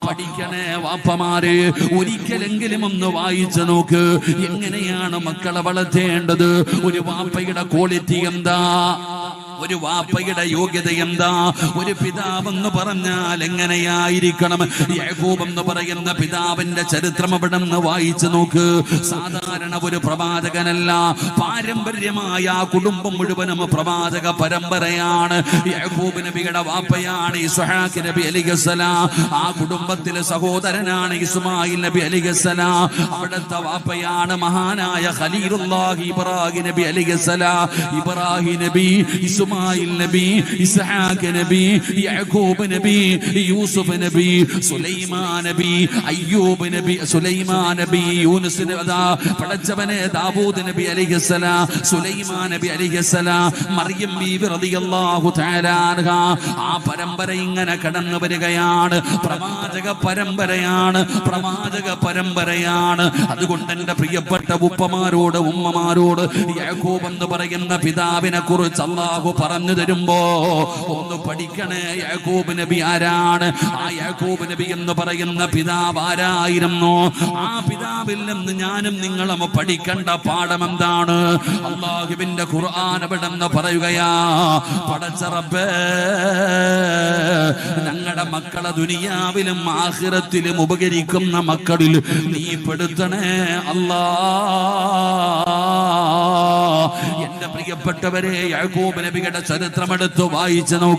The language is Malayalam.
പഠിക്കണേ വാപ്പമാരെ, ഒരിക്കലെങ്കിലും ഒന്ന് വായിച്ചു നോക്ക്. എങ്ങനെയാണ് മക്കളെ വളർത്തേണ്ടത്? ഒരു വാപ്പയുടെ ക്വാളിറ്റി എന്താ? ഒരു വാപ്പയുടെ യോഗ്യത എന്താ? ഒരു പിതാവെന്ന് പറഞ്ഞാൽ എങ്ങനെയായിരിക്കണം? യാക്കൂബ് എന്ന് പറയുന്ന പിതാവിന്റെ ചരിത്രം അവിടെ നിന്ന് വായിച്ചു നോക്ക്. സാധാരണ ഒരു പ്രവാചകനല്ല, പാരമ്പര്യമായ ആ കുടുംബം മുഴുവനും പ്രവാചക പരമ്പരയാണ്. യാക്കൂബ് നബിയുടെ വാപ്പയാണ് ഇസ്ഹാഖ് നബി അലൈഹിസ്സലാം. ആ കുടുംബത്തിലെ സഹോദരനാണ് ഇസ്മായിൽ നബി അലൈഹിസ്സലാം. അവിടുത്തെ വാപ്പയാണ് മഹാനായ ഖലീലുല്ലാഹി ഇബ്രാഹിം നബി അലൈഹിസ്സലാം. ഇബ്രാഹിം നബി, ഇസ്മായിൽ നബി, ഇസ്ഹാഖ് നബി, യാക്കൂബ് നബി, യൂസുഫ് നബി, സുലൈമാൻ നബി, അയ്യൂബ് നബി, സുലൈമാൻ നബി, യൂനുസ് നബി, പടച്ചവനെ ദാവൂദ് നബി അലൈഹിസ്സലാം, സുലൈമാൻ നബി അലൈഹിസ്സലാം, മറിയം ബീവി റളിയല്ലാഹു തആല അൻഹ. ആ പരമ്പര ഇങ്ങനെ കടന്നു വരികയാണ്. പ്രവാചക പരമ്പരയാണ്, പ്രവാചക പരമ്പരയാണ്. അതുകൊണ്ട് എന്റെ പ്രിയപ്പെട്ട ഉപ്പമാരോട് ഉമ്മമാരോട് യാക്കൂബ് എന്ന് പറയുന്ന പിതാവിനെ കുറിച്ച് അല്ലാഹു പറഞ്ഞു തരുമ്പോ ഒന്ന് പഠിക്കണേ. യാക്കൂബ് നബി ആരാണ്? ആ യാക്കൂബ് നബി എന്ന് പറയുന്ന പിതാവ് ആരായിരുന്നു? ആ പിതാവിൽ നിന്ന് ഞാനും നിങ്ങളും പഠിക്കേണ്ട പാഠം എന്താണ്? അല്ലാഹുവിന്റെ ഖുർആൻ അവിടെ നിന്ന് പറയുകയാ, പടച്ച റബ്ബേ, ഞങ്ങളുടെ മക്കളെ ദുനിയാവിലും ആഖിറത്തിലും ഉപകരിക്കുന്ന മക്കളിൽ നീ പെടുത്തണേ അല്ലാ. എന്റെ പ്രിയപ്പെട്ടവരെ, യാക്കൂബ് നബിയുടെ ചരിത്രമെടുത്ത് വായിച്ചു നോക്കൂ.